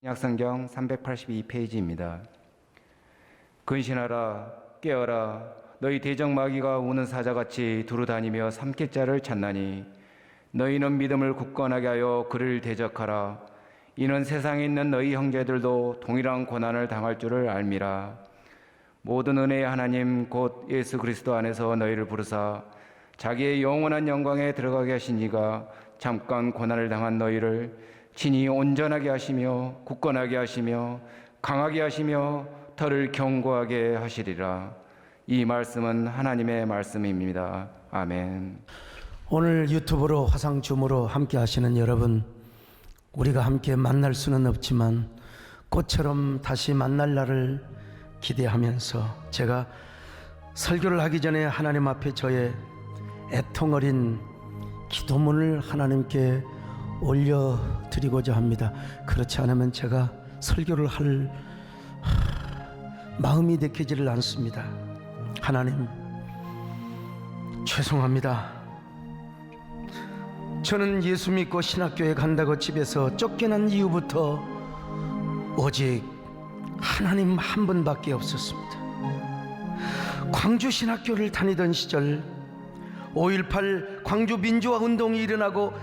약성경 382페이지입니다. 근신하라, 깨어라, 너희 대적마귀가 우는 사자같이 두루다니며 삼킬 자를 찾나니 너희는 믿음을 굳건하게 하여 그를 대적하라. 이는 세상에 있는 너희 형제들도 동일한 고난을 당할 줄을 알미라. 모든 은혜의 하나님 곧 예수 그리스도 안에서 너희를 부르사 자기의 영원한 영광에 들어가게 하신 이가 잠깐 고난을 당한 너희를 친히 온전하게 하시며 굳건하게 하시며 강하게 하시며 더를 견고하게 하시리라. 이 말씀은 하나님의 말씀입니다. 아멘. 오늘 유튜브로 화상줌으로 함께 하시는 여러분, 우리가 함께 만날 수는 없지만 꽃처럼 다시 만날 날을 기대하면서 제가 설교를 하기 전에 하나님 앞에 저의 애통어린 기도문을 하나님께 올려드리고자 합니다. 그렇지 않으면 제가 설교를 할 마음이 내키지를 않습니다. 하나님, 죄송합니다. 저는 예수 믿고 신학교에 간다고 집에서 쫓겨난 이후부터 오직 하나님 한 분밖에 없었습니다. 광주 신학교를 다니던 시절 5.18 광주 민주화 운동이 일어나고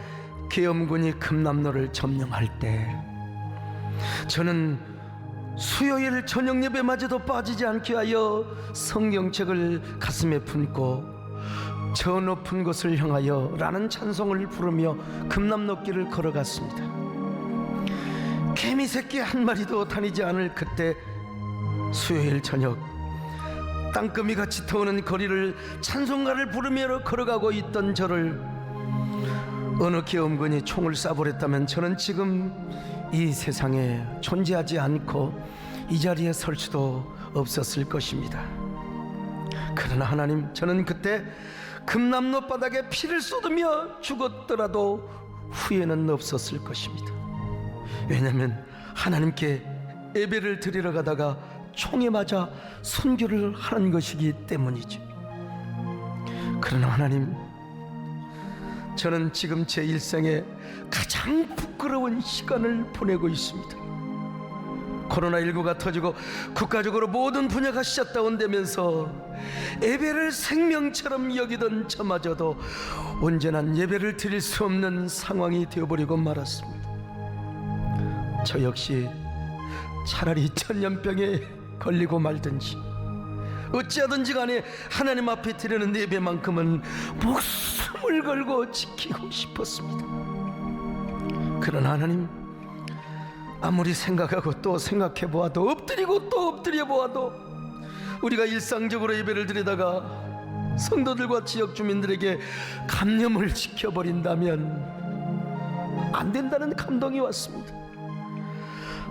계엄군이 금남로를 점령할 때 저는 수요일 저녁 예배마저도 빠지지 않게 하여 성경책을 가슴에 품고 저 높은 곳을 향하여 라는 찬송을 부르며 금남로길을 걸어갔습니다. 개미새끼 한 마리도 다니지 않을 그때 수요일 저녁 땅거미가 짙어오는 거리를 찬송가를 부르며 걸어가고 있던 저를 어느 계엄군이 총을 쏴버렸다면 저는 지금 이 세상에 존재하지 않고 이 자리에 설 수도 없었을 것입니다. 그러나 하나님, 저는 그때 금남로 바닥에 피를 쏟으며 죽었더라도 후회는 없었을 것입니다. 왜냐하면 하나님께 예배를 드리러 가다가 총에 맞아 순교를 하는 것이기 때문이죠. 그러나 하나님, 저는 지금 제 일생에 가장 부끄러운 시간을 보내고 있습니다. 코로나19가 터지고 국가적으로 모든 분야가 셧다운되면서 예배를 생명처럼 여기던 저마저도 온전한 예배를 드릴 수 없는 상황이 되어버리고 말았습니다. 저 역시 차라리 천년병에 걸리고 말든지 어찌하든지 간에 하나님 앞에 드리는 예배만큼은 목숨을 걸고 지키고 싶었습니다. 그러나 하나님, 아무리 생각하고 또 생각해 보아도 엎드리고 또 엎드려 보아도 우리가 일상적으로 예배를 드리다가 성도들과 지역 주민들에게 감염을 지켜버린다면 안 된다는 감동이 왔습니다.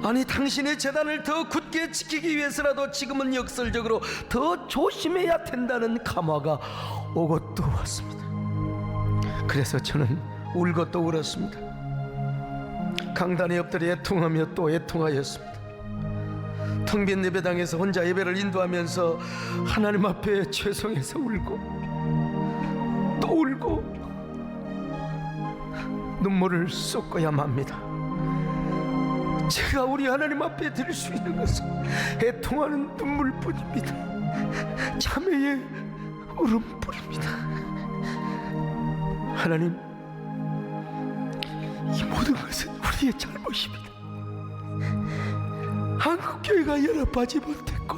아니, 당신의 재단을 더 굳게 지키기 위해서라도 지금은 역설적으로 더 조심해야 된다는 감화가 오고 또 왔습니다. 그래서 저는 울고 또 울었습니다. 강단에 엎드려 애통하며 또 애통하였습니다. 텅 빈 예배당에서 혼자 예배를 인도하면서 하나님 앞에 죄송해서 울고 또 울고 눈물을 쏟고야만 합니다. 제가 우리 하나님 앞에 드릴 수 있는 것은 애통하는 눈물뿐입니다. 자매의 울음뿐입니다. 하나님, 이 모든 것은 우리의 잘못입니다. 한국교회가 연합하지 못했고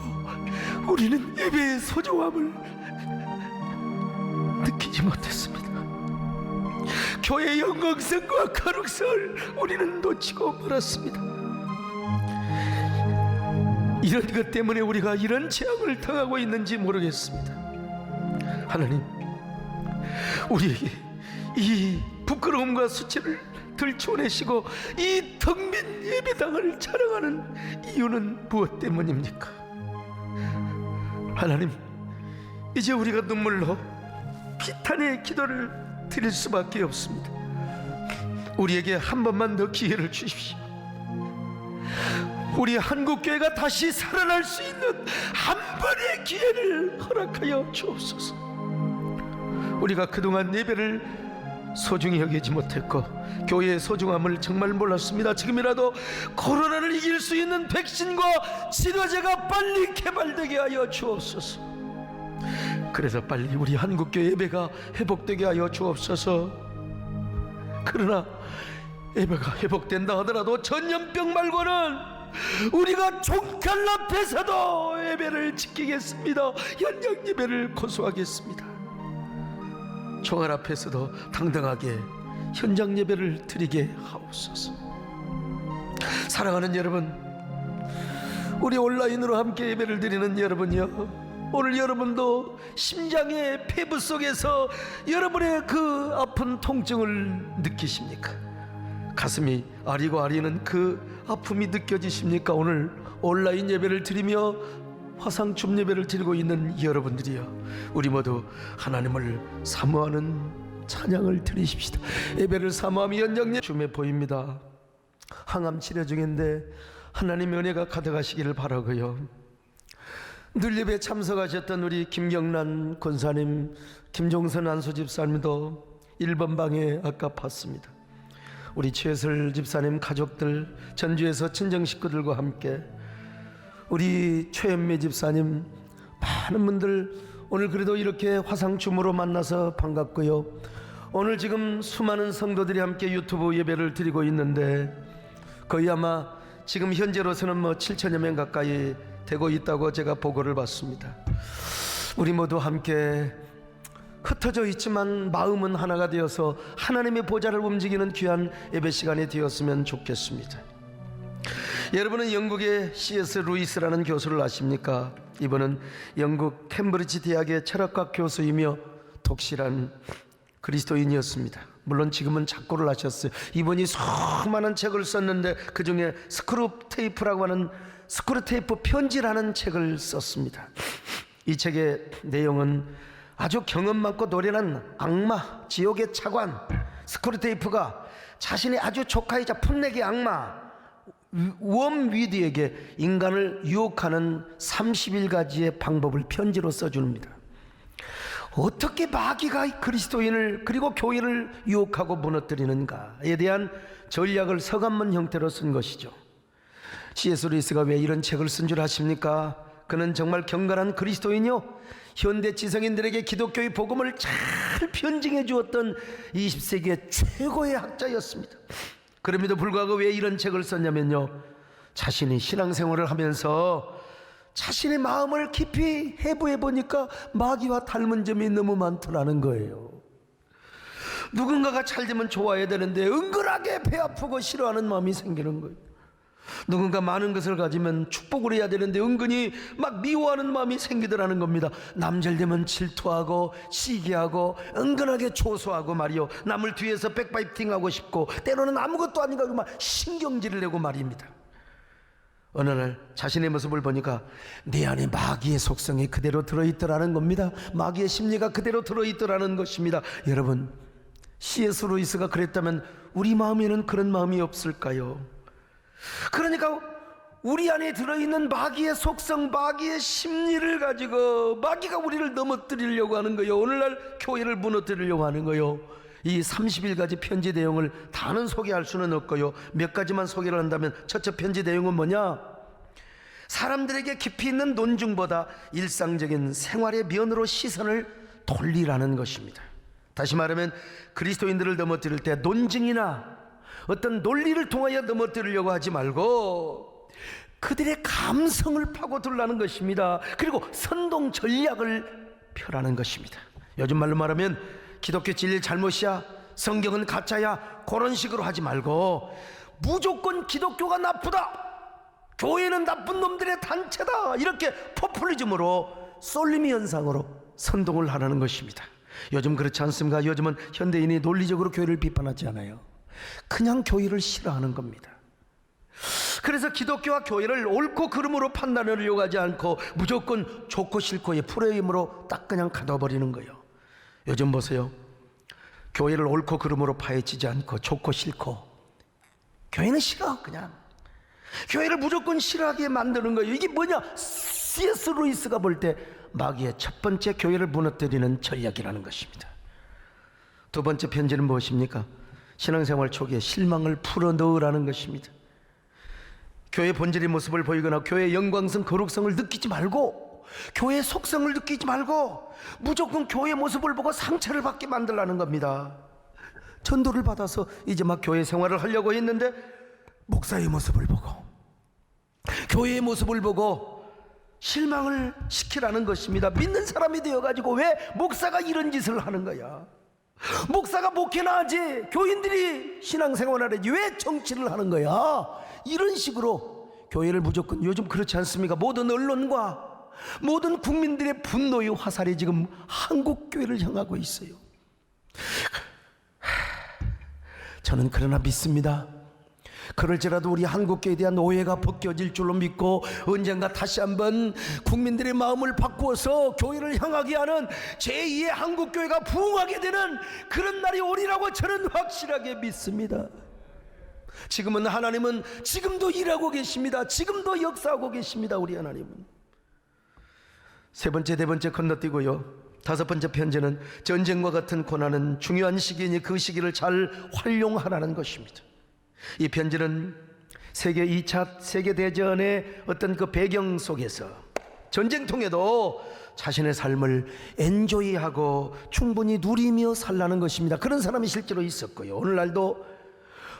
우리는 예배의 소중함을 느끼지 못했습니다. 교회의 영광성과 거룩성을 우리는 놓치고 말았습니다. 이런 것 때문에 우리가 이런 재앙을 당하고 있는지 모르겠습니다. 하나님, 우리에게 이 부끄러움과 수치를 들춰내시고 이 텅 빈 예배당을 자랑하는 이유는 무엇 때문입니까? 하나님, 이제 우리가 눈물로 비탄의 기도를 드릴 수밖에 없습니다. 우리에게 한 번만 더 기회를 주십시오. 우리 한국교회가 다시 살아날 수 있는 한 번의 기회를 허락하여 주옵소서. 우리가 그동안 예배를 소중히 여기지 못했고 교회의 소중함을 정말 몰랐습니다. 지금이라도 코로나를 이길 수 있는 백신과 치료제가 빨리 개발되게 하여 주옵소서. 그래서 빨리 우리 한국교회 예배가 회복되게 하여 주옵소서. 그러나 예배가 회복된다 하더라도 전염병 말고는 우리가 종칼 앞에서도 예배를 지키겠습니다. 현장 예배를 고수하겠습니다. 총알 앞에서도 당당하게 현장 예배를 드리게 하옵소서. 사랑하는 여러분, 우리 온라인으로 함께 예배를 드리는 여러분이요, 오늘 여러분도 심장의 폐부 속에서 여러분의 그 아픈 통증을 느끼십니까? 가슴이 아리고 아리는 그 아픔이 느껴지십니까? 오늘 온라인 예배를 드리며 화상춤 예배를 드리고 있는 여러분들이요, 우리 모두 하나님을 사모하는 찬양을 드리십시다. 예배를 사모하며 연장예 춤에 보입니다. 항암 치료 중인데 하나님의 은혜가 가득하시기를 바라고요. 늘 예배에 참석하셨던 우리 김경란 권사님, 김종선 안수 집사님도 1번 방에 아까 봤습니다. 우리 최슬 집사님 가족들, 전주에서 친정 식구들과 함께 우리 최연매 집사님, 많은 분들 오늘 그래도 이렇게 화상춤으로 만나서 반갑고요. 오늘 지금 수많은 성도들이 함께 유튜브 예배를 드리고 있는데 거의 아마 지금 현재로서는 7천여 명 가까이 되고 있다고 제가 보고를 받습니다. 우리 모두 함께 흩어져 있지만 마음은 하나가 되어서 하나님의 보좌를 움직이는 귀한 예배 시간이 되었으면 좋겠습니다. 여러분은 영국의 C.S. 루이스라는 교수를 아십니까? 이분은 영국 캠브리지 대학의 철학과 교수이며 독실한 그리스도인이었습니다. 물론 지금은 작고를 하셨어요. 이분이 수많은 책을 썼는데 그 중에 스크루테이프라고 하는 스크루테이프 편지라는 책을 썼습니다. 이 책의 내용은 아주 경험 많고 노련한 악마, 지옥의 차관 스크루테이프가 자신의 아주 조카이자 풋내기 악마 웜위드에게 인간을 유혹하는 31가지의 방법을 편지로 써줍니다. 어떻게 마귀가 그리스도인을 그리고 교회를 유혹하고 무너뜨리는가에 대한 전략을 서간문 형태로 쓴 것이죠. C.S. 루이스가 왜 이런 책을 쓴 줄 아십니까? 그는 정말 경건한 그리스도인이요, 현대 지성인들에게 기독교의 복음을 잘 편증해 주었던 20세기의 최고의 학자였습니다. 그럼에도 불구하고 왜 이런 책을 썼냐면요, 자신이 신앙생활을 하면서 자신의 마음을 깊이 해부해 보니까 마귀와 닮은 점이 너무 많더라는 거예요. 누군가가 잘 되면 좋아해야 되는데 은근하게 배 아프고 싫어하는 마음이 생기는 거예요. 누군가 많은 것을 가지면 축복을 해야 되는데 은근히 막 미워하는 마음이 생기더라는 겁니다. 남 잘 되면 질투하고 시기하고 은근하게 조소하고 말이요, 남을 뒤에서 백파이팅하고 싶고 때로는 아무것도 아닌가 막 신경질을 내고 말입니다. 어느 날 자신의 모습을 보니까 내 안에 마귀의 속성이 그대로 들어있더라는 겁니다. 마귀의 심리가 그대로 들어있더라는 것입니다. 여러분, C.S. 루이스가 그랬다면 우리 마음에는 그런 마음이 없을까요? 그러니까 우리 안에 들어있는 마귀의 속성, 마귀의 심리를 가지고 마귀가 우리를 넘어뜨리려고 하는 거예요. 오늘날 교회를 무너뜨리려고 하는 거예요. 이 31가지 편지 내용을 다는 소개할 수는 없고요, 몇 가지만 소개를 한다면 첫째 편지 내용은 뭐냐? 사람들에게 깊이 있는 논증보다 일상적인 생활의 면으로 시선을 돌리라는 것입니다. 다시 말하면 그리스도인들을 넘어뜨릴 때 논증이나 어떤 논리를 통하여 넘어뜨리려고 하지 말고 그들의 감성을 파고들라는 것입니다. 그리고 선동 전략을 펴라는 것입니다. 요즘 말로 말하면 기독교 진리 잘못이야, 성경은 가짜야, 그런 식으로 하지 말고 무조건 기독교가 나쁘다, 교회는 나쁜 놈들의 단체다, 이렇게 포퓰리즘으로 쏠림이 현상으로 선동을 하라는 것입니다. 요즘 그렇지 않습니까? 요즘은 현대인이 논리적으로 교회를 비판하지 않아요. 그냥 교회를 싫어하는 겁니다. 그래서 기독교와 교회를 옳고 그름으로 판단하려고 하지 않고 무조건 좋고 싫고의 프레임으로 딱 그냥 가둬버리는 거예요. 요즘 보세요, 교회를 옳고 그름으로 파헤치지 않고 좋고 싫고, 교회는 싫어, 그냥 교회를 무조건 싫어하게 만드는 거예요. 이게 뭐냐? C.S. 루이스가 볼 때 마귀의 첫 번째 교회를 무너뜨리는 전략이라는 것입니다. 두 번째 편지는 무엇입니까? 신앙생활 초기에 실망을 풀어넣으라는 것입니다. 교회 본질의 모습을 보이거나 교회의 영광성, 거룩성을 느끼지 말고, 교회의 속성을 느끼지 말고 무조건 교회의 모습을 보고 상처를 받게 만들라는 겁니다. 전도를 받아서 이제 막 교회 생활을 하려고 했는데 목사의 모습을 보고, 교회의 모습을 보고 실망을 시키라는 것입니다. 믿는 사람이 되어가지고 왜 목사가 이런 짓을 하는 거야? 목사가 목회나 하지, 교인들이 신앙생활을 하지, 왜 정치를 하는 거야? 이런 식으로 교회를 무조건, 요즘 그렇지 않습니까? 모든 언론과 모든 국민들의 분노의 화살이 지금 한국 교회를 향하고 있어요. 저는 그러나 믿습니다. 그럴지라도 우리 한국교회에 대한 오해가 벗겨질 줄로 믿고 언젠가 다시 한번 국민들의 마음을 바꾸어서 교회를 향하게 하는 제2의 한국교회가 부흥하게 되는 그런 날이 오리라고 저는 확실하게 믿습니다. 지금은 하나님은 지금도 일하고 계십니다. 지금도 역사하고 계십니다. 우리 하나님은. 세 번째, 네 번째 건너뛰고요. 다섯 번째 편지는 전쟁과 같은 고난은 중요한 시기이니 그 시기를 잘 활용하라는 것입니다. 이 편지는 세계 2차 세계대전의 어떤 그 배경 속에서 전쟁통에도 자신의 삶을 엔조이하고 충분히 누리며 살라는 것입니다. 그런 사람이 실제로 있었고요. 오늘날도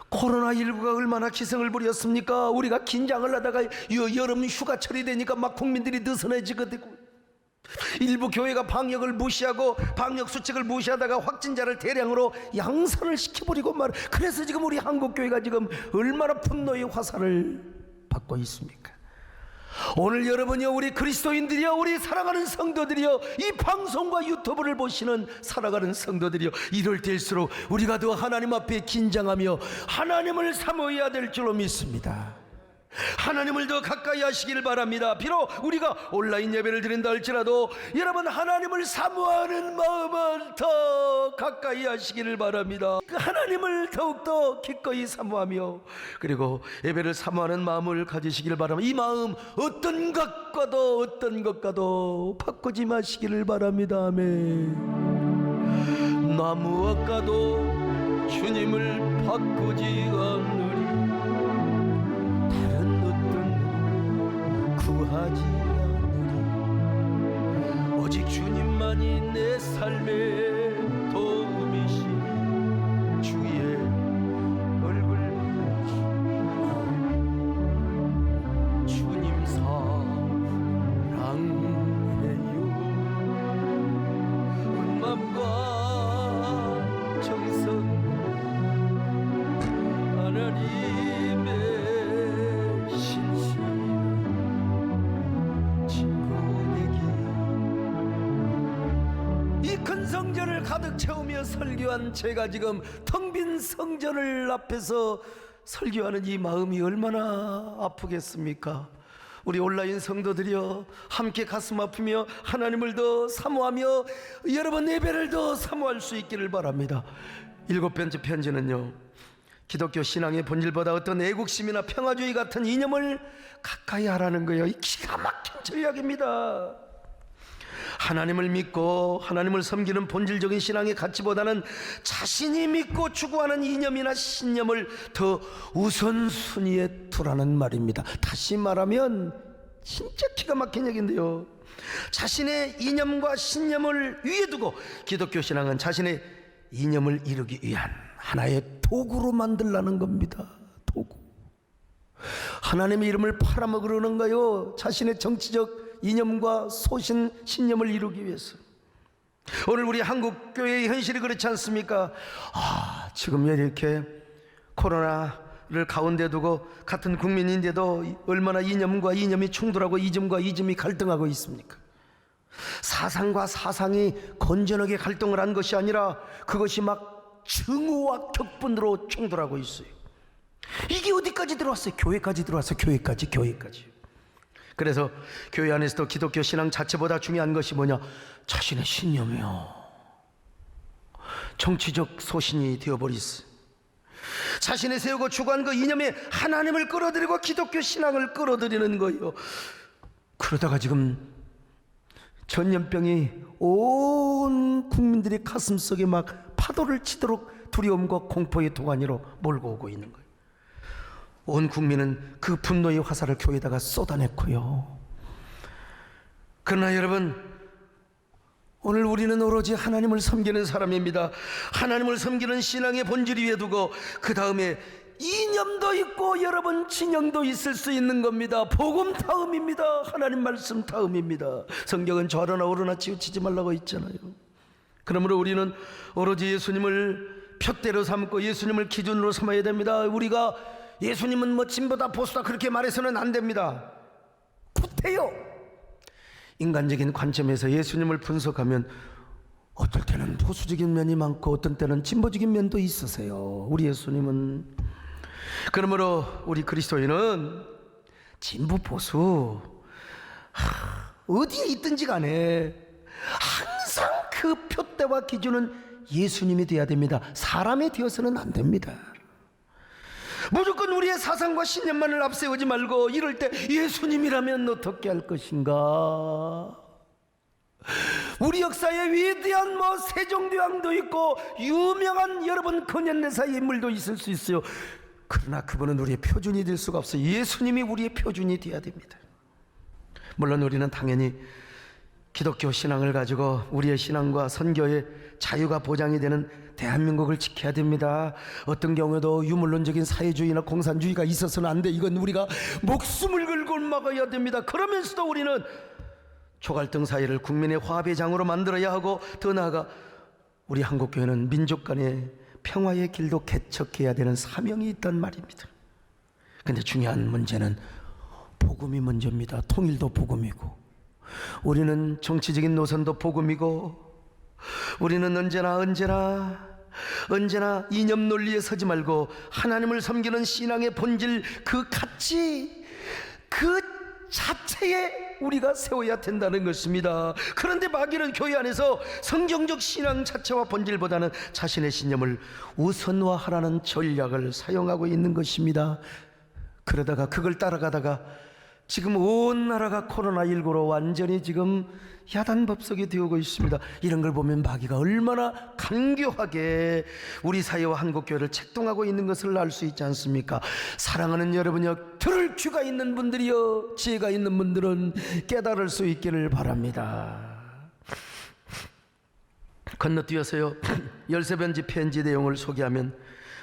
코로나19가 얼마나 기승을 부렸습니까? 우리가 긴장을 하다가 여름 휴가철이 되니까 막 국민들이 느슨해지거든요. 일부 교회가 방역을 무시하고 방역 수칙을 무시하다가 확진자를 대량으로 양산을 시켜버리고 말. 그래서 지금 우리 한국교회가 지금 얼마나 분노의 화살을 받고 있습니까? 오늘 여러분이요, 우리 그리스도인들이요, 우리 사랑하는 성도들이요, 이 방송과 유튜브를 보시는 살아가는 성도들이요, 이럴 때일수록 우리가 더 하나님 앞에 긴장하며 하나님을 사모해야 될 줄로 믿습니다. 하나님을 더 가까이 하시길 바랍니다. 비록 우리가 온라인 예배를 드린다 할지라도 여러분, 하나님을 사모하는 마음을 더 가까이 하시기를 바랍니다. 그 하나님을 더욱더 기꺼이 사모하며 그리고 예배를 사모하는 마음을 가지시기를 바랍니다. 이 마음 어떤 것과도 바꾸지 마시기를 바랍니다. 아멘. 나무와 가도 주님을 바꾸지 않으리, 구하지 않으리. 오직 주님만이 내 삶의 도움이시니 주의 얼굴 보시니 주님 사랑해요. 온 맘과 정성 하나님의 신실 이 큰 성전을 가득 채우며 설교한 제가 지금 텅 빈 성전을 앞에서 설교하는 이 마음이 얼마나 아프겠습니까? 우리 온라인 성도들이여, 함께 가슴 아프며 하나님을 더 사모하며 여러분 예배를 더 사모할 수 있기를 바랍니다. 일곱 번째 편지는요, 기독교 신앙의 본질보다 어떤 애국심이나 평화주의 같은 이념을 가까이 하라는 거예요. 이 기가 막힌 전략입니다. 하나님을 믿고 하나님을 섬기는 본질적인 신앙의 가치보다는 자신이 믿고 추구하는 이념이나 신념을 더 우선순위에 두라는 말입니다. 다시 말하면 진짜 기가 막힌 얘기인데요, 자신의 이념과 신념을 위에 두고 기독교 신앙은 자신의 이념을 이루기 위한 하나의 도구로 만들라는 겁니다. 도구. 하나님의 이름을 팔아먹으려는가요? 자신의 정치적 이념과 소신, 신념을 이루기 위해서. 오늘 우리 한국교회의 현실이 그렇지 않습니까? 지금 이렇게 코로나를 가운데 두고 같은 국민인데도 얼마나 이념과 이념이 충돌하고 이즘과 이즘이 갈등하고 있습니까? 사상과 사상이 건전하게 갈등을 한 것이 아니라 그것이 막 증오와 격분으로 충돌하고 있어요. 이게 어디까지 들어왔어요? 교회까지 들어왔어요. 교회까지. 그래서 교회 안에서도 기독교 신앙 자체보다 중요한 것이 뭐냐? 자신의 신념이요, 정치적 소신이 되어버렸어요. 자신이 세우고 추구한 그 이념에 하나님을 끌어들이고 기독교 신앙을 끌어들이는 거예요. 그러다가 지금 전염병이 온 국민들의 가슴속에 막 파도를 치도록 두려움과 공포의 도가니로 몰고 오고 있는 거예요. 온 국민은 그 분노의 화살을 교회에다가 쏟아냈고요. 그러나 여러분, 오늘 우리는 오로지 하나님을 섬기는 사람입니다. 하나님을 섬기는 신앙의 본질 위에 두고 그 다음에 이념도 있고 여러분 진영도 있을 수 있는 겁니다. 복음 다음입니다. 하나님 말씀 다음입니다. 성경은 좌로나 우로나 치우치지 말라고 있잖아요. 그러므로 우리는 오로지 예수님을 푯대로 삼고 예수님을 기준으로 삼아야 됩니다. 우리가 예수님은 뭐 진보다 보수다 그렇게 말해서는 안 됩니다. 구태요. 인간적인 관점에서 예수님을 분석하면 어떨 때는 보수적인 면이 많고 어떤 때는 진보적인 면도 있으세요. 우리 예수님은. 그러므로 우리 그리스도인은 진보 보수 어디에 있든지 간에 항상 그 표대와 기준은 예수님이 되어야 됩니다. 사람이 되어서는 안 됩니다. 무조건 우리의 사상과 신념만을 앞세우지 말고 이럴 때 예수님이라면 어떻게 할 것인가. 우리 역사에 위대한 세종대왕도 있고 유명한 여러분 근현대사의 인물도 있을 수 있어요. 그러나 그분은 우리의 표준이 될 수가 없어요. 예수님이 우리의 표준이 되어야 됩니다. 물론 우리는 당연히 기독교 신앙을 가지고 우리의 신앙과 선교의 자유가 보장이 되는 대한민국을 지켜야 됩니다. 어떤 경우에도 유물론적인 사회주의나 공산주의가 있어서는 안 돼. 이건 우리가 목숨을 걸고 막아야 됩니다. 그러면서도 우리는 초갈등 사회를 국민의 화합의 장으로 만들어야 하고, 더 나아가 우리 한국교회는 민족 간의 평화의 길도 개척해야 되는 사명이 있단 말입니다. 근데 중요한 문제는 복음이 먼저입니다. 통일도 복음이고, 우리는 정치적인 노선도 복음이고, 우리는 언제나 이념 논리에 서지 말고 하나님을 섬기는 신앙의 본질, 그 가치, 그 자체에 우리가 세워야 된다는 것입니다. 그런데 마귀는 교회 안에서 성경적 신앙 자체와 본질보다는 자신의 신념을 우선화하라는 전략을 사용하고 있는 것입니다. 그러다가 그걸 따라가다가 지금 온 나라가 코로나19로 완전히 지금 야단법석이 되어오고 있습니다. 이런 걸 보면 마귀가 얼마나 간교하게 우리 사회와 한국교회를 책동하고 있는 것을 알 수 있지 않습니까? 사랑하는 여러분여, 들을 귀가 있는 분들이여, 지혜가 있는 분들은 깨달을 수 있기를 바랍니다. 건너뛰어서요, 열세변지 편지 내용을 소개하면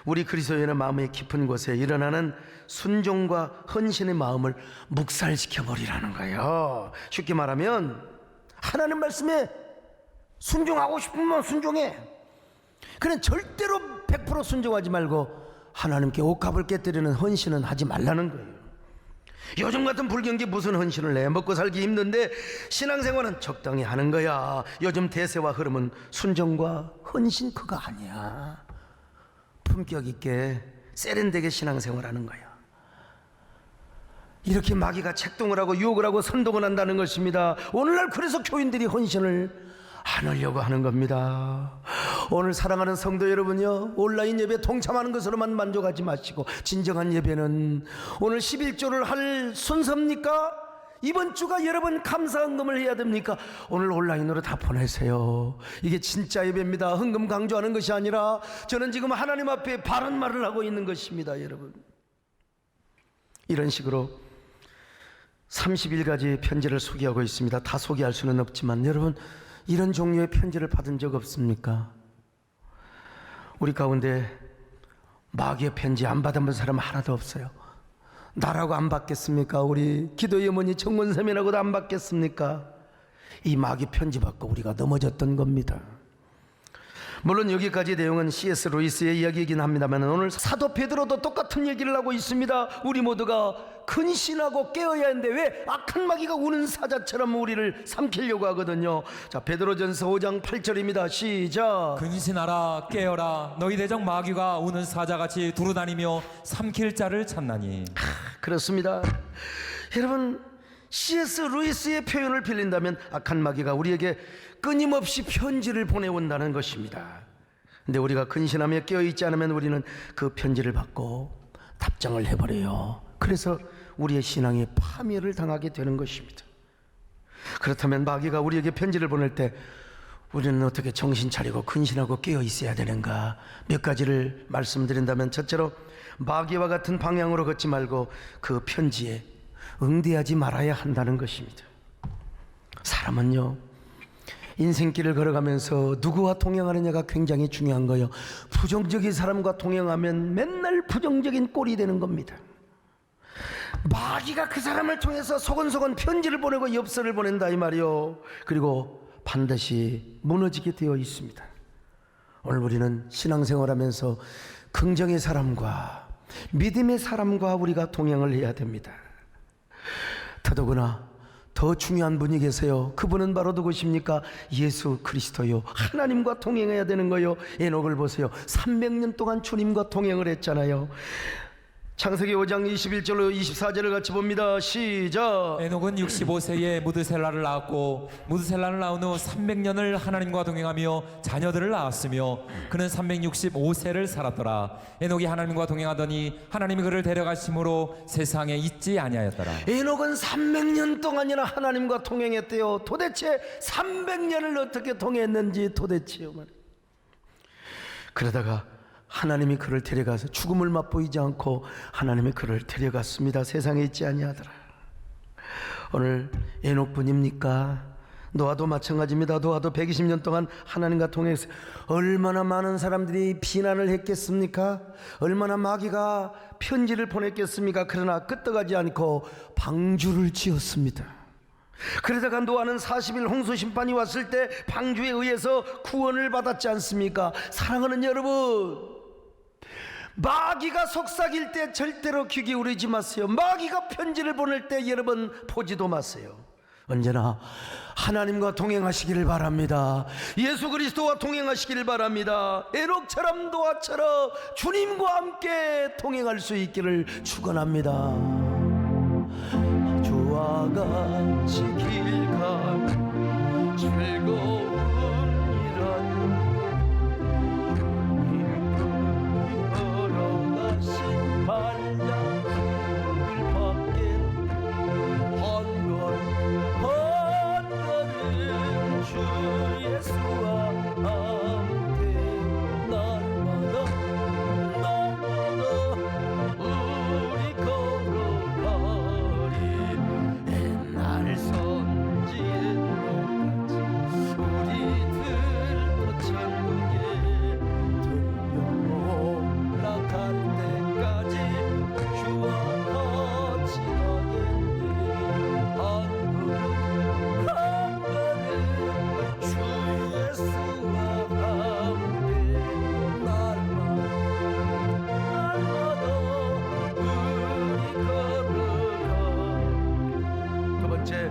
우리 그리스도인의 마음의 깊은 곳에 일어나는 순종과 헌신의 마음을 묵살시켜버리라는 거예요. 쉽게 말하면 하나님 말씀에 순종하고 싶으면 순종해. 그냥 절대로 100% 순종하지 말고 하나님께 옥합을 깨뜨리는 헌신은 하지 말라는 거예요. 요즘 같은 불경기 무슨 헌신을 해? 먹고 살기 힘든데 신앙생활은 적당히 하는 거야. 요즘 대세와 흐름은 순종과 헌신 그거 아니야. 품격 있게 세련되게 신앙생활하는 거야. 이렇게 마귀가 책동을 하고 유혹을 하고 선동을 한다는 것입니다. 오늘날 그래서 교인들이 헌신을 안 하려고 하는 겁니다. 오늘 사랑하는 성도 여러분요, 온라인 예배 동참하는 것으로만 만족하지 마시고 진정한 예배는 오늘 11조를 할 순서입니까? 이번 주가 여러분 감사헌금을 해야 됩니까? 오늘 온라인으로 다 보내세요. 이게 진짜 예배입니다. 헌금 강조하는 것이 아니라 저는 지금 하나님 앞에 바른 말을 하고 있는 것입니다. 여러분, 이런 식으로 31가지 편지를 소개하고 있습니다. 다 소개할 수는 없지만 여러분, 이런 종류의 편지를 받은 적 없습니까? 우리 가운데 마귀의 편지 안 받아본 사람 하나도 없어요. 나라고 안 받겠습니까? 우리 기도의 어머니 정원사님이라고도 안 받겠습니까? 이 마귀 편지 받고 우리가 넘어졌던 겁니다. 물론 여기까지 내용은 C.S. 루이스의 이야기이긴 합니다만 오늘 사도 베드로도 똑같은 얘기를 하고 있습니다. 우리 모두가 근신하고 깨어야 하는데 왜 악한 마귀가 우는 사자처럼 우리를 삼키려고 하거든요. 자, 베드로전서 5장 8절입니다. 시작. 근신하라, 깨어라. 너희 대적 마귀가 우는 사자같이 두루다니며 삼킬 자를 찾나니. 그렇습니다. 여러분, C.S. 루이스의 표현을 빌린다면 악한 마귀가 우리에게 끊임없이 편지를 보내온다는 것입니다. 근데 우리가 근신하며 깨어있지 않으면 우리는 그 편지를 받고 답장을 해버려요. 그래서 우리의 신앙이 파멸을 당하게 되는 것입니다. 그렇다면 마귀가 우리에게 편지를 보낼 때 우리는 어떻게 정신 차리고 근신하고 깨어 있어야 되는가? 몇 가지를 말씀드린다면, 첫째로 마귀와 같은 방향으로 걷지 말고 그 편지에 응대하지 말아야 한다는 것입니다. 사람은요, 인생길을 걸어가면서 누구와 동행하느냐가 굉장히 중요한 거예요. 부정적인 사람과 동행하면 맨날 부정적인 꼴이 되는 겁니다. 마귀가 그 사람을 통해서 소곤소곤 편지를 보내고 엽서를 보낸다 이 말이요. 그리고 반드시 무너지게 되어 있습니다. 오늘 우리는 신앙생활하면서 긍정의 사람과 믿음의 사람과 우리가 동행을 해야 됩니다. 더더구나 더 중요한 분이 계세요. 그분은 바로 누구십니까? 예수 그리스도요. 하나님과 동행해야 되는 거요. 에녹을 보세요. 300년 동안 주님과 동행을 했잖아요. 창세기 5장 21절로 24절을 같이 봅니다. 시작. 에녹은 65세에 무드셀라를 낳았고 무드셀라를 낳은 후 300년을 하나님과 동행하며 자녀들을 낳았으며 그는 365세를 살았더라. 에녹이 하나님과 동행하더니 하나님이 그를 데려가심으로 세상에 있지 아니하였더라. 에녹은 300년 동안이나 하나님과 동행했대요. 도대체 300년을 어떻게 동행했는지 도대체요. 그러다가 하나님이 그를 데려가서 죽음을 맛보이지 않고 하나님이 그를 데려갔습니다. 세상에 있지 아니하더라. 오늘 에녹뿐입니까? 노아도 마찬가지입니다. 노아도 120년 동안 하나님과 동행해서 얼마나 많은 사람들이 비난을 했겠습니까? 얼마나 마귀가 편지를 보냈겠습니까? 그러나 끄떡하지 않고 방주를 지었습니다. 그러다가 노아는 40일 홍수 심판이 왔을 때 방주에 의해서 구원을 받았지 않습니까? 사랑하는 여러분, 마귀가 속삭일 때 절대로 귀 기울이지 마세요. 마귀가 편지를 보낼 때 여러분 보지도 마세요. 언제나 하나님과 동행하시기를 바랍니다. 예수 그리스도와 동행하시기를 바랍니다. 에녹처럼 노아처럼 주님과 함께 동행할 수 있기를 축원합니다. 주와 같이 길 가는 즐거운 일하는 걸어가신 발자국을 받겠다. 한 걸음 주 예수와 함께 날마다 우리 걸어가리. 옛날 선지자같이 우리들도 천국에 들려 올라갈 때까지 주와 같이 가겠네. 한 걸음 주 예수와 함께 날마다 우리 걸어가. 두 번째,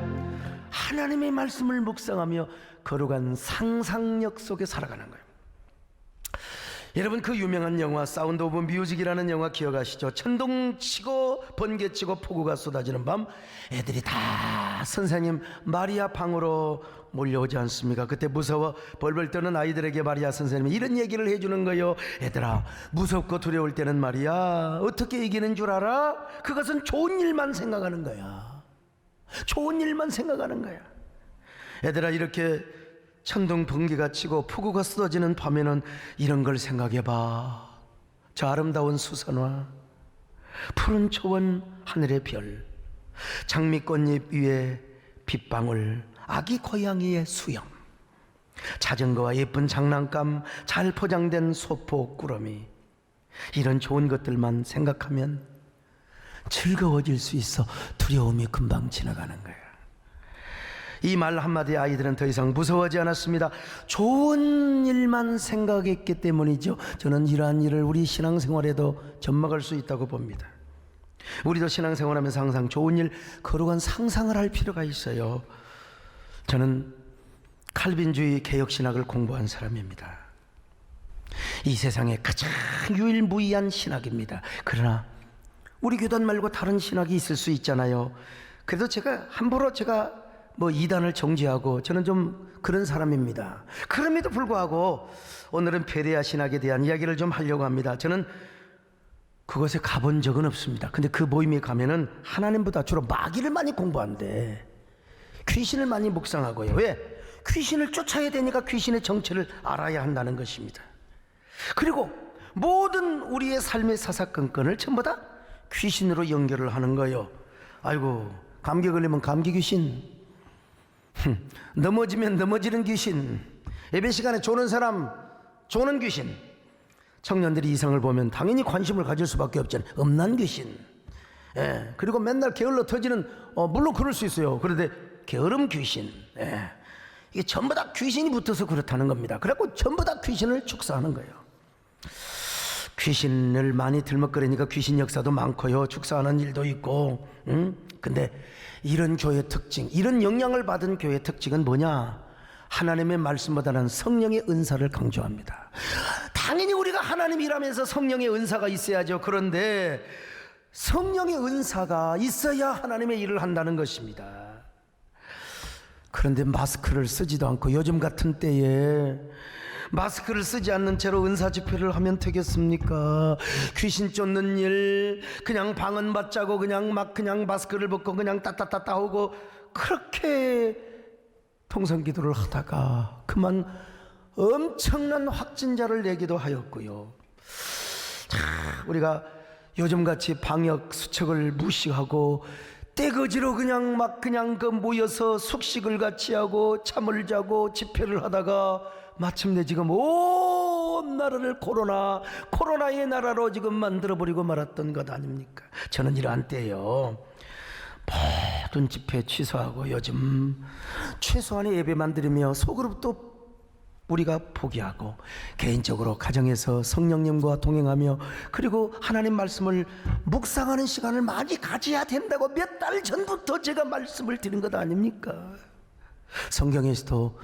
하나님의 말씀을 묵상하며 거룩한 상상력 속에 살아가는 거예요. 여러분, 그 유명한 영화 사운드 오브 뮤직이라는 영화 기억하시죠? 천둥치고 번개치고 폭우가 쏟아지는 밤, 애들이 다 선생님 마리아 방으로 몰려오지 않습니까? 그때 무서워 벌벌 떠는 아이들에게 마리아 선생님이 이런 얘기를 해주는 거예요. 얘들아, 무섭고 두려울 때는 말이야, 어떻게 이기는 줄 알아? 그것은 좋은 일만 생각하는 거야. 좋은 일만 생각하는 거야. 얘들아, 이렇게 천둥 번개가 치고 폭우가 쏟아지는 밤에는 이런 걸 생각해봐. 저 아름다운 수선화, 푸른 초원, 하늘의 별, 장미꽃잎 위에 빗방울, 아기 고양이의 수영, 자전거와 예쁜 장난감, 잘 포장된 소포 꾸러미, 이런 좋은 것들만 생각하면 즐거워질 수 있어. 두려움이 금방 지나가는 거야. 이 말 한마디에 아이들은 더 이상 무서워하지 않았습니다. 좋은 일만 생각했기 때문이죠. 저는 이러한 일을 우리 신앙생활에도 접목할 수 있다고 봅니다. 우리도 신앙생활하면서 항상 좋은 일, 거룩한 상상을 할 필요가 있어요. 저는 칼빈주의 개혁신학을 공부한 사람입니다. 이 세상에 가장 유일무이한 신학입니다. 그러나 우리 교단 말고 다른 신학이 있을 수 있잖아요. 그래도 제가 함부로 이단을 정죄하고, 저는 좀 그런 사람입니다. 그럼에도 불구하고 오늘은 페레아 신학에 대한 이야기를 좀 하려고 합니다. 저는 그곳에 가본 적은 없습니다. 근데 그 모임에 가면은 하나님보다 주로 마귀를 많이 공부한대. 귀신을 많이 묵상하고요. 왜? 귀신을 쫓아야 되니까 귀신의 정체를 알아야 한다는 것입니다. 그리고 모든 우리의 삶의 사사건건을 전부 다 귀신으로 연결을 하는 거예요. 아이고, 감기 걸리면 감기 귀신, 넘어지면 넘어지는 귀신, 예배 시간에 조는 사람 조는 귀신, 청년들이 이상을 보면 당연히 관심을 가질 수밖에 없잖아요. 음란 귀신. 예, 그리고 맨날 게을러 터지는, 물론 그럴 수 있어요. 그런데 게으름 귀신. 예, 이게 전부 다 귀신이 붙어서 그렇다는 겁니다. 그래갖고 전부 다 귀신을 축사하는 거예요. 귀신을 많이 들먹거리니까 귀신 역사도 많고요, 축사하는 일도 있고. 근데 이런 교회의 특징, 이런 영향을 받은 교회의 특징은 뭐냐? 하나님의 말씀보다는 성령의 은사를 강조합니다. 당연히 우리가 하나님 일하면서 성령의 은사가 있어야죠. 그런데 성령의 은사가 있어야 하나님의 일을 한다는 것입니다. 그런데 마스크를 쓰지도 않고 요즘 같은 때에 마스크를 쓰지 않는 채로 은사 집회를 하면 되겠습니까? 귀신 쫓는 일, 그냥 방언 받자고 그냥 마스크를 벗고 그냥 따따따따 하고 그렇게 통성기도를 하다가 그만 엄청난 확진자를 내기도 하였고요. 자, 우리가 요즘같이 방역 수칙을 무시하고 떼거지로 그냥 모여서 숙식을 같이 하고 잠을 자고 집회를 하다가 마침내 지금 온 나라를 코로나의 나라로 지금 만들어버리고 말았던 것 아닙니까? 저는 이러한 때예요. 모든 집회 취소하고 요즘 최소한의 예배만 드리며 소그룹도 우리가 포기하고 개인적으로 가정에서 성령님과 동행하며 그리고 하나님 말씀을 묵상하는 시간을 많이 가져야 된다고 몇 달 전부터 제가 말씀을 드린 것 아닙니까? 성경에서도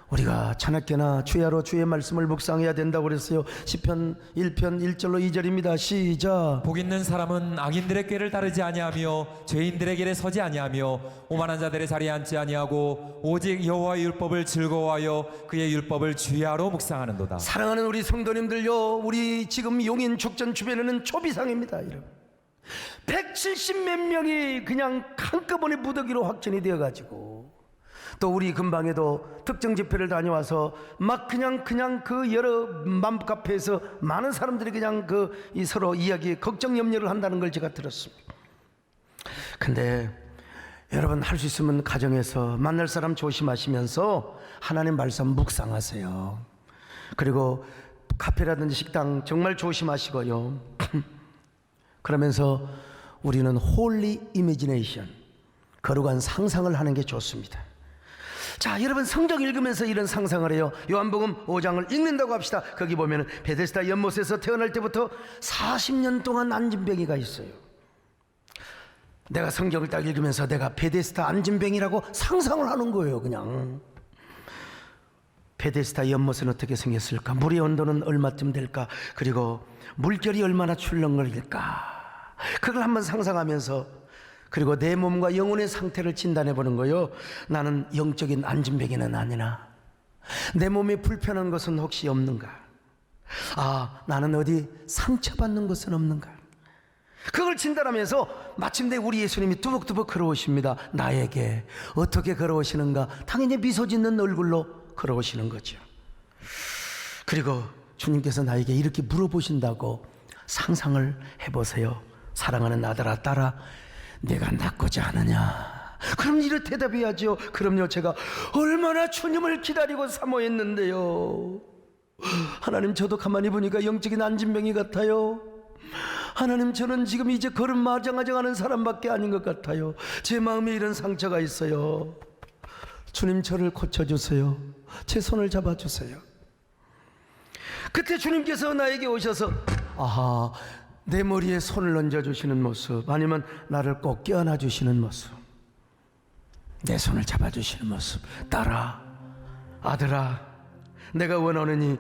우리가 자나깨나 주야로 주의 말씀을 묵상해야 된다고 그랬어요. 시편 1편 1절로 2절입니다. 시작. 복 있는 사람은 악인들의 꾀를 따르지 아니하며 죄인들의 길에 서지 아니하며 오만한 자들의 자리에 앉지 아니하고 오직 여호와의 율법을 즐거워하여 그의 율법을 주야로 묵상하는도다. 사랑하는 우리 성도님들요, 우리 지금 용인 축전 주변에는 초비상입니다. 170 몇 명이 그냥 한꺼번에 무더기로 확진이 되어가지고, 또 우리 근방에도 특정 집회를 다녀와서 막 그냥 그 여러 맘카페에서 많은 사람들이 그냥 이 서로 이야기 걱정 염려를 한다는 걸 제가 들었습니다. 근데 여러분, 할 수 있으면 가정에서 만날 사람 조심하시면서 하나님 말씀 묵상하세요. 그리고 카페라든지 식당 정말 조심하시고요. 그러면서 우리는 홀리 이미지네이션, 거룩한 상상을 하는 게 좋습니다. 자, 여러분, 성경 읽으면서 이런 상상을 해요. 요한복음 5장을 읽는다고 합시다. 거기 보면 베데스다 연못에서 태어날 때부터 40년 동안 안진뱅이가 있어요. 내가 성경을 딱 읽으면서 내가 베데스다 안진뱅이라고 상상을 하는 거예요. 그냥 베데스다 연못은 어떻게 생겼을까? 물의 온도는 얼마쯤 될까? 그리고 물결이 얼마나 출렁거릴까? 그걸 한번 상상하면서, 그리고 내 몸과 영혼의 상태를 진단해 보는 거예요. 나는 영적인 안진뱅이는 아니나 내 몸에 불편한 것은 혹시 없는가? 나는 어디 상처받는 것은 없는가? 그걸 진단하면서 마침내 우리 예수님이 두벅두벅 걸어오십니다. 나에게 어떻게 걸어오시는가? 당연히 미소 짓는 얼굴로 걸어오시는 거죠. 그리고 주님께서 나에게 이렇게 물어보신다고 상상을 해보세요. 사랑하는 아들아, 딸아, 내가 낫고자 하느냐? 그럼 이를 대답해야죠. 그럼요, 제가 얼마나 주님을 기다리고 사모했는데요. 하나님, 저도 가만히 보니까 영적인 안진뱅이 같아요. 하나님, 저는 지금 이제 걸음 마장하장하는 사람밖에 아닌 것 같아요. 제 마음에 이런 상처가 있어요. 주님, 저를 고쳐주세요. 제 손을 잡아주세요. 그때 주님께서 나에게 오셔서 내 머리에 손을 얹어주시는 모습, 아니면 나를 꼭 껴안아주시는 모습, 내 손을 잡아주시는 모습. 딸아, 아들아, 내가 원하느니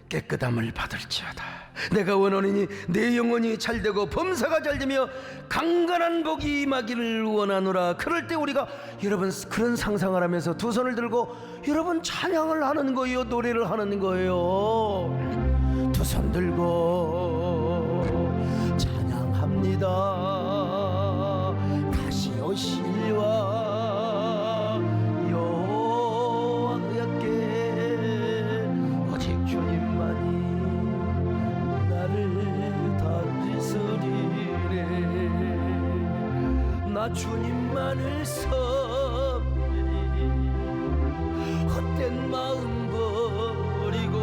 깨끗함을 받을지어다. 내가 원하느니 내 영혼이 잘되고 범사가 잘되며 강건한 복이 임하기를 원하노라. 그럴 때 우리가, 여러분, 그런 상상을 하면서 두 손을 들고 여러분 찬양을 하는 거예요. 노래를 하는 거예요. 두 손 들고 찬양합니다. 다시 오실와 여호와께 주님만을 섬기리 헛된 마음 버리고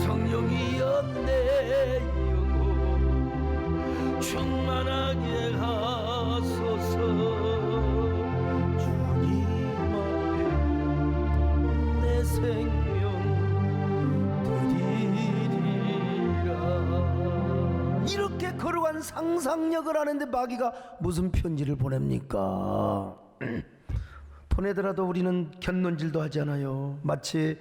성령이여 내 영혼 충만하게 하소서. 주님 앞에 내 생명 드리리라. 이렇게 거룩한 상상력을 하는데 마귀가 무슨 편지를 보냅니까? 보내더라도 우리는 견눈질도 하잖아요. 마치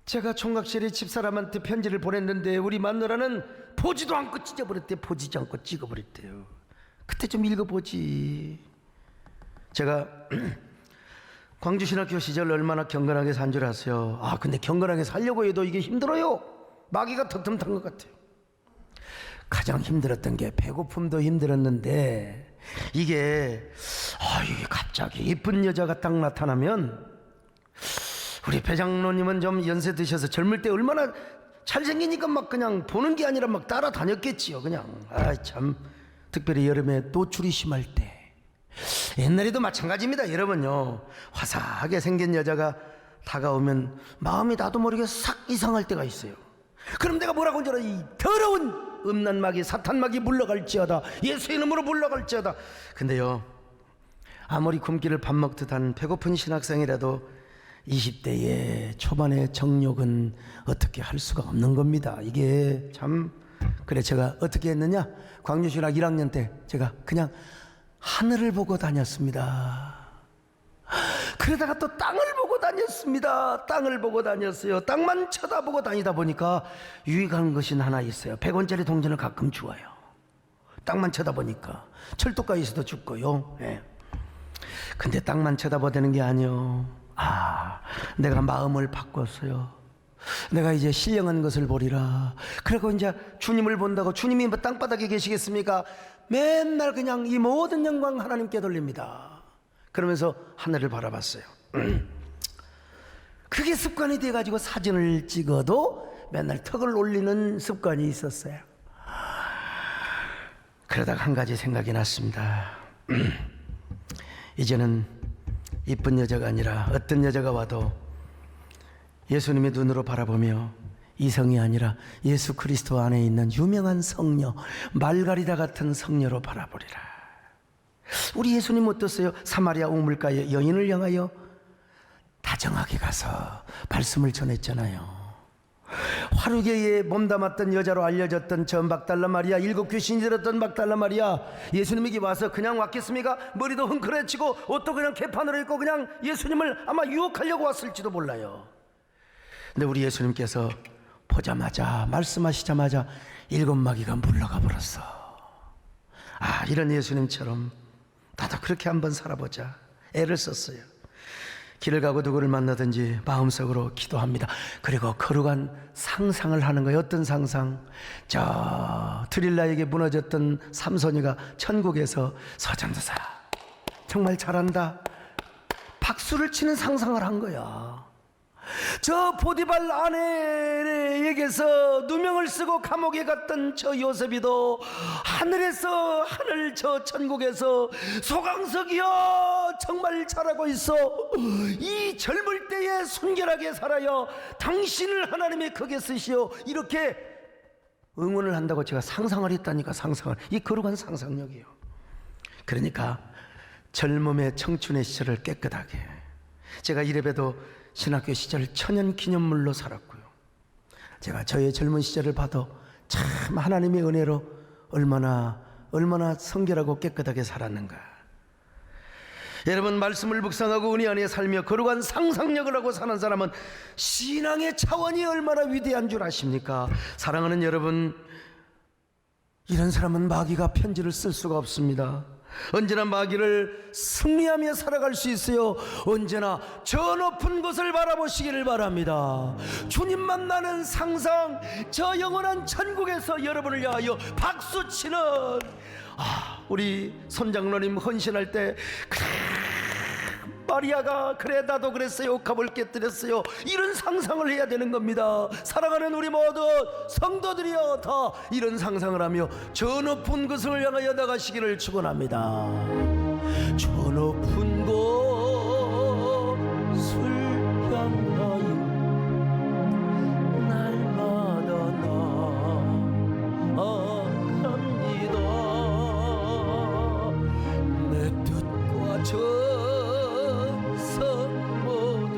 제가 총각실에 집사람한테 편지를 보냈는데 우리 마누라는 보지도 않고 찢어버렸대. 보지도 않고 찍어버렸대요. 그때 좀 읽어보지. 제가 광주신학교 시절 얼마나 경건하게 산 줄 아세요? 아, 근데 경건하게 살려고 해도 이게 힘들어요. 마귀가 턱tum탄 것 같아요. 가장 힘들었던 게 배고픔도 힘들었는데 이게 갑자기 이쁜 여자가 딱 나타나면 우리 배장로님은 좀 연세 드셔서 젊을 때 얼마나 잘생기니까 막 그냥 보는 게 아니라 막 따라다녔겠지요. 그냥 참 특별히 여름에 노출이 심할 때 옛날에도 마찬가지입니다. 여러분요 화사하게 생긴 여자가 다가오면 마음이 나도 모르게 싹 이상할 때가 있어요. 그럼 내가 뭐라고 하는 줄 알아? 이 더러운 음란마귀 사탄마귀 물러갈지어다. 예수의 이름으로 물러갈지어다. 근데요 아무리 굶기를 밥 먹듯 한 배고픈 신학생이라도 20대의 초반의 정욕은 어떻게 할 수가 없는 겁니다. 이게 참. 그래 제가 어떻게 했느냐, 광주신학 1학년 때 제가 그냥 하늘을 보고 다녔습니다. 그러다가 또 땅을 보고 다녔습니다. 땅을 보고 다녔어요. 땅만 쳐다보고 다니다 보니까 유익한 것이 하나 있어요. 100원짜리 동전을 가끔 주어요. 땅만 쳐다보니까. 철도가에서도 죽고요. 예. 근데 땅만 쳐다보다는 게 아니요. 내가 마음을 바꿨어요. 내가 이제 신령한 것을 보리라. 그리고 이제 주님을 본다고. 주님이 뭐 땅바닥에 계시겠습니까? 맨날 그냥 이 모든 영광 하나님께 돌립니다. 그러면서 하늘을 바라봤어요. 그게 습관이 돼가지고 사진을 찍어도 맨날 턱을 올리는 습관이 있었어요. 그러다가 한 가지 생각이 났습니다. 이제는 이쁜 여자가 아니라 어떤 여자가 와도 예수님의 눈으로 바라보며 이성이 아니라 예수 그리스도 안에 있는 유명한 성녀, 말가리다 같은 성녀로 바라보리라. 우리 예수님 어떠세요? 사마리아 우물가의 여인을 향하여 다정하게 가서 말씀을 전했잖아요. 화루계에 몸담았던 여자로 알려졌던 저 막달라 마리아, 7 귀신이 들었던 막달라 마리아, 예수님에게 와서 그냥 왔겠습니까? 머리도 흥크레치고 옷도 그냥 개판으로 입고 그냥 예수님을 아마 유혹하려고 왔을지도 몰라요. 근데 우리 예수님께서 보자마자, 말씀하시자마자 7 마귀가 물러가 버렸어. 이런 예수님처럼 나도 그렇게 한번 살아보자. 애를 썼어요. 길을 가고 누구를 만나든지 마음속으로 기도합니다. 그리고 거룩한 상상을 하는 거예요. 어떤 상상? 저 드릴라에게 무너졌던 삼손이가 천국에서 서전도사 정말 잘한다, 박수를 치는 상상을 한 거야. 저 보디발 아내에게서 누명을 쓰고 감옥에 갔던 저 요셉이도 하늘에서, 하늘 저 천국에서 소강석이여 정말 잘하고 있어, 이 젊을 때에 순결하게 살아요, 당신을 하나님의 크게 쓰시오, 이렇게 응원을 한다고 제가 상상을 했다니까. 상상을. 이 거룩한 상상력이에요. 그러니까 젊음의 청춘의 시절을 깨끗하게. 제가 이래봬도 신학교 시절 천연기념물로 살았고요. 제가 저의 젊은 시절을 봐도 참 하나님의 은혜로 얼마나 성결하고 깨끗하게 살았는가. 여러분, 말씀을 묵상하고 은혜 안에 살며 거룩한 상상력을 하고 사는 사람은 신앙의 차원이 얼마나 위대한 줄 아십니까? 사랑하는 여러분, 이런 사람은 마귀가 편지를 쓸 수가 없습니다. 언제나 마귀를 승리하며 살아갈 수 있어요. 언제나 저 높은 곳을 바라보시기를 바랍니다. 주님 만나는 상상, 저 영원한 천국에서 여러분을 위하여 박수치는 우리 손장로님 헌신할 때 마리아가 그래 나도 그랬어요, 옥합을 깨뜨렸어요, 이런 상상을 해야 되는 겁니다. 사랑하는 우리 모두 성도들이여 다 이런 상상을 하며 저 높은 곳을 향하여 나가시기를 축원합니다. 저 높은 곳을 향하여 날마다 나아갑니다. 내 뜻과 정성 모두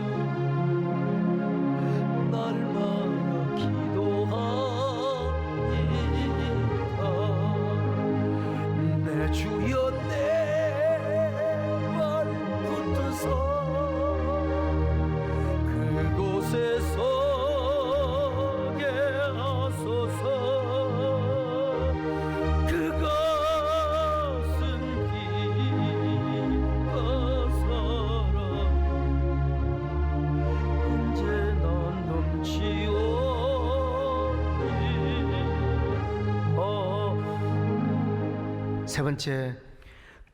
날마다 기도하리라. 내 주여 내 말 붙드사 그곳에 서게 하소서. 그것은 비가 사랑 언제나 넘치오리라. 세 번째,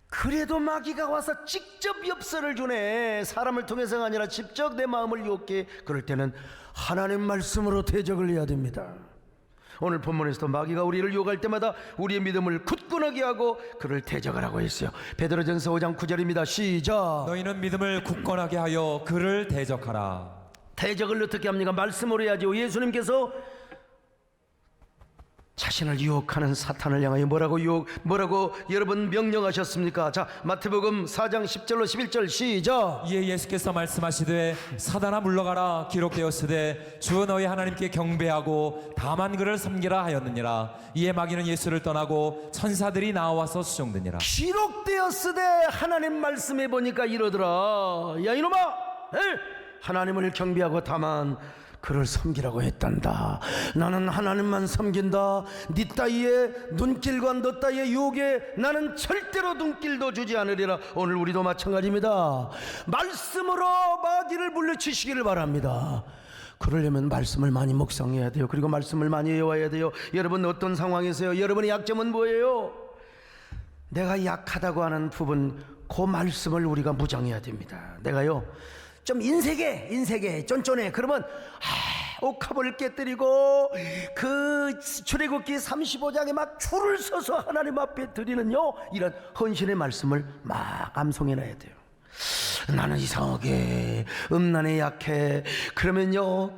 그래도 마귀가 와서 직접 엽서를 주네. 사람을 통해서가 아니라 직접 내 마음을 유혹해. 그럴 때는 하나님 말씀으로 대적을 해야 됩니다. 오늘 본문에서도 마귀가 우리를 유혹할 때마다 우리의 믿음을 굳건하게 하고 그를 대적을 하고 있어요. 베드로전서 5장 9절입니다. 시작. 너희는 믿음을 굳건하게 하여 그를 대적하라. 대적을 어떻게 합니까? 말씀으로 해야죠. 예수님께서 자신을 유혹하는 사탄을 향하여 뭐라고 여러분 명령하셨습니까? 자, 마태복음 4장 10절로 11절 시작. 이에 예수께서 말씀하시되 사단아 물러가라 기록되었으되 주 너희 하나님께 경배하고 다만 그를 섬기라 하였느니라. 이에 마귀는 예수를 떠나고 천사들이 나와서 수종드니라. 기록되었으되 하나님 말씀해 보니까 이러더라. 야 이놈아, 하나님을 경배하고 다만 그를 섬기라고 했단다. 나는 하나님만 섬긴다. 네 따위의 눈길과 너 따위의 유혹에 나는 절대로 눈길도 주지 않으리라. 오늘 우리도 마찬가지입니다. 말씀으로 마귀를 물리치시기를 바랍니다. 그러려면 말씀을 많이 묵상해야 돼요. 그리고 말씀을 많이 외워야 돼요. 여러분 어떤 상황에서요? 여러분의 약점은 뭐예요? 내가 약하다고 하는 부분, 그 말씀을 우리가 무장해야 됩니다. 내가요 좀 인색해 쫀쫀해. 그러면 옥합을 깨뜨리고 그 출애굽기 35장에 막 줄을 서서 하나님 앞에 드리는요 이런 헌신의 말씀을 막 암송해놔야 돼요. 나는 이상하게 음란에 약해. 그러면요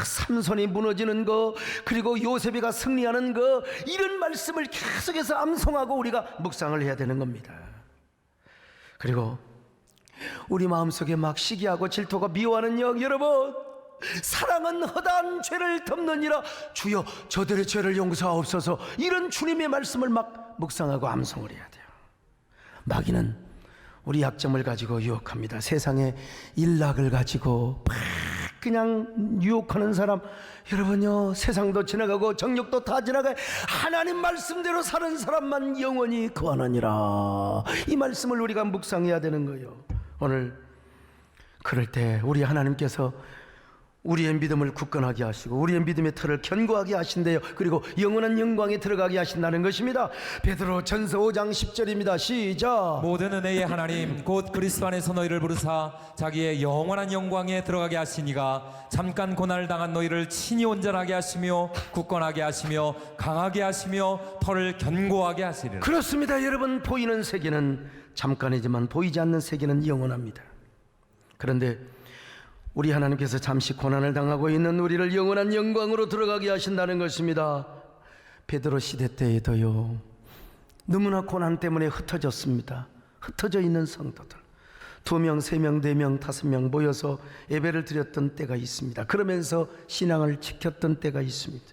삼손이 무너지는 거, 그리고 요셉이가 승리하는 거, 이런 말씀을 계속해서 암송하고 우리가 묵상을 해야 되는 겁니다. 그리고 우리 마음속에 막 시기하고 질투가 미워하는 여러분, 사랑은 허다한 죄를 덮느니라. 주여 저들의 죄를 용서하옵소서. 이런 주님의 말씀을 막 묵상하고 암송을 해야 돼요. 마귀는 우리 약점을 가지고 유혹합니다. 세상의 일락을 가지고 막 그냥 유혹하는 사람, 여러분요 세상도 지나가고 정욕도 다 지나가요. 하나님 말씀대로 사는 사람만 영원히 거하느니라. 이 말씀을 우리가 묵상해야 되는 거예요. 오늘 그럴 때 우리 하나님께서 우리의 믿음을 굳건하게 하시고 우리의 믿음의 틀을 견고하게 하신대요. 그리고 영원한 영광에 들어가게 하신다는 것입니다. 베드로 전서 5장 10절입니다. 시작. 모든 은혜의 하나님 곧 그리스도 안에서 너희를 부르사 자기의 영원한 영광에 들어가게 하시니가 잠깐 고난을 당한 너희를 친히 온전하게 하시며 굳건하게 하시며 강하게 하시며 털을 견고하게 하시리라. 그렇습니다. 여러분, 보이는 세계는 잠깐이지만 보이지 않는 세계는 영원합니다. 그런데 우리 하나님께서 잠시 고난을 당하고 있는 우리를 영원한 영광으로 들어가게 하신다는 것입니다. 베드로 시대 때에도요 너무나 고난 때문에 흩어졌습니다. 흩어져 있는 성도들 2명, 3명, 4명, 5명 모여서 예배를 드렸던 때가 있습니다. 그러면서 신앙을 지켰던 때가 있습니다.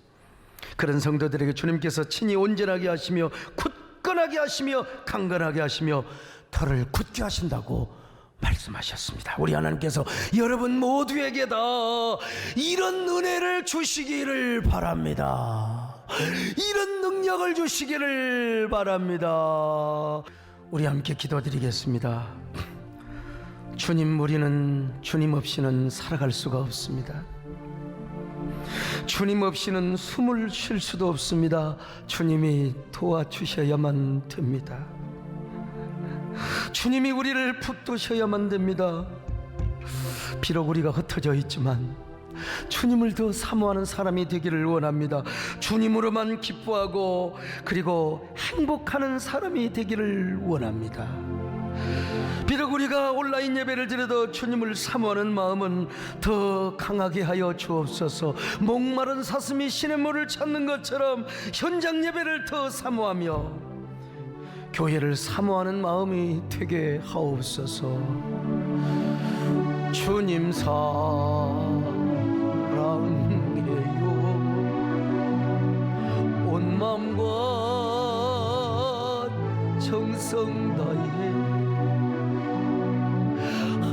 그런 성도들에게 주님께서 친히 온전하게 하시며 굳건하게 하시며 강건하게 하시며 털을 굳게 하신다고 말씀하셨습니다. 우리 하나님께서 여러분 모두에게 다 이런 은혜를 주시기를 바랍니다. 이런 능력을 주시기를 바랍니다. 우리 함께 기도드리겠습니다. 주님, 우리는 주님 없이는 살아갈 수가 없습니다. 주님 없이는 숨을 쉴 수도 없습니다. 주님이 도와주셔야만 됩니다. 주님이 우리를 붙드셔야만 됩니다. 비록 우리가 흩어져 있지만 주님을 더 사모하는 사람이 되기를 원합니다. 주님으로만 기뻐하고 그리고 행복하는 사람이 되기를 원합니다. 비록 우리가 온라인 예배를 드려도 주님을 사모하는 마음은 더 강하게 하여 주옵소서. 목마른 사슴이 시냇물을 찾는 것처럼 현장 예배를 더 사모하며 교회를 사모하는 마음이 되게 하옵소서. 주님 사랑해요. 온 마음과 정성 다해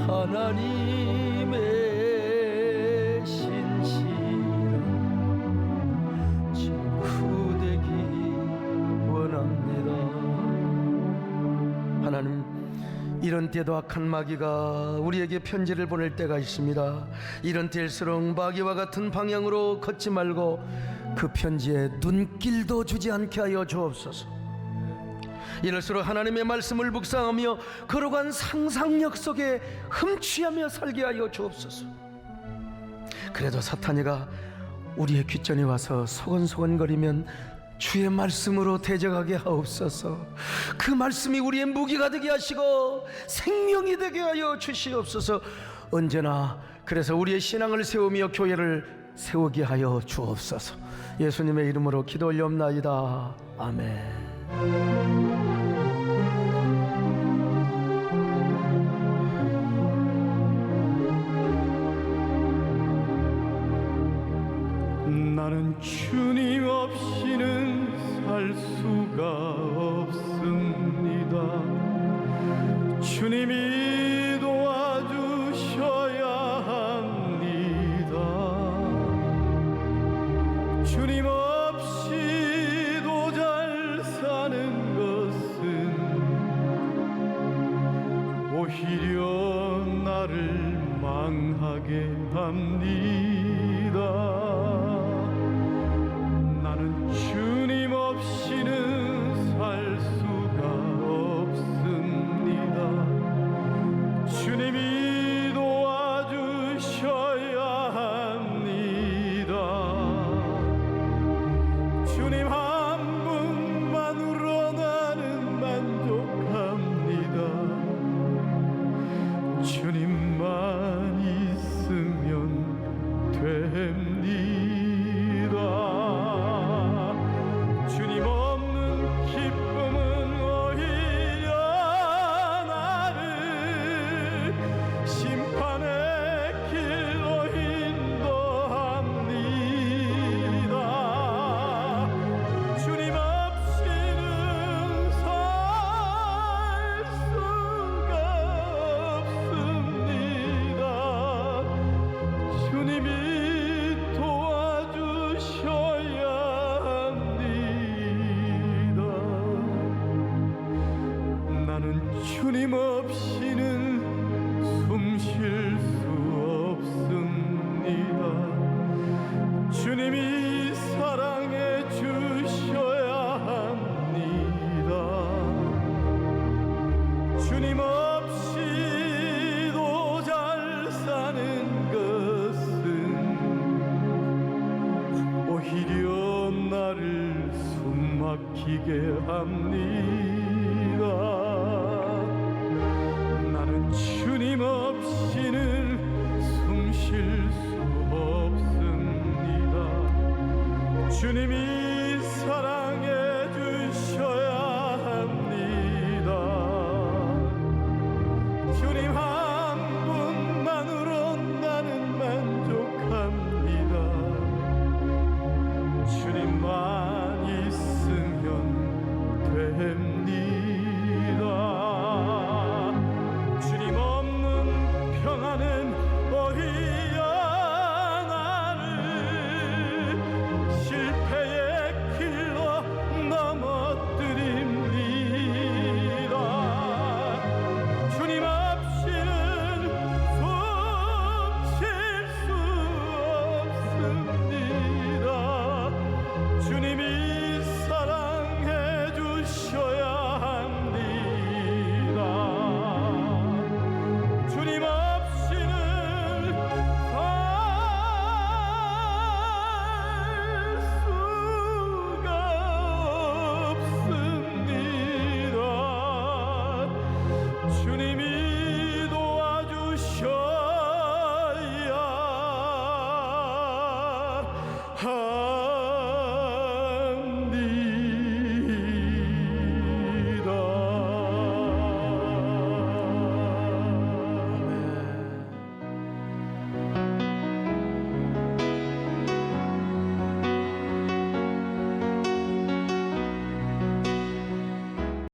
하나님의 신실한 친구 되기 원합니다. 하나님, 이런 때도 악한 마귀가 우리에게 편지를 보낼 때가 있습니다. 이런 때일수록 마귀와 같은 방향으로 걷지 말고 그 편지에 눈길도 주지 않게 하여 주옵소서. 이럴수록 하나님의 말씀을 묵상하며 걸어간 상상력 속에 흠취하며 살게 하여 주옵소서. 그래도 사탄이가 우리의 귓전에 와서 소곤소곤거리면 주의 말씀으로 대적하게 하옵소서. 그 말씀이 우리의 무기가 되게 하시고 생명이 되게 하여 주시옵소서. 언제나 그래서 우리의 신앙을 세우며 교회를 세우게 하여 주옵소서. 예수님의 이름으로 기도 올려옵나이다. 아멘. 나는 주님 없이는 살 수가 없습니다. 주님이 도와주셔야 합니다. 주님 없이도 잘 사는 것은 오히려 나를 망하게 합니다. 나는 주님 없이는 살 수가 없습니다. 주님이 도와주셔야 합니다. 주님 한 분만으로 나는 만족합니다. 주님만 있으면 됩니다. 주님 없는 기쁨은 오히려 나를 심판의 길로 인도합니다. 주님 없이는 살 수가 없습니다. 주님이 도와주셔야 합니다. 나는 주님 없이는 숨 쉴 수 없습니다. 주님이 사랑해 주셔야 합니다. 주님 없이도 잘 사는 것은 오히려 나를 숨 막히게 합니다. 나는 주님 없이는 숨 쉴 수 없습니다. 주님이 사랑해 주셔야 합니다. 주님 한 분만으로 나는 만족합니다. 주님만 있으면 됩니다. 주님 없는 평안은 오히려 나를 실패의 길로 넘어뜨립니다. 주님 없이 하나님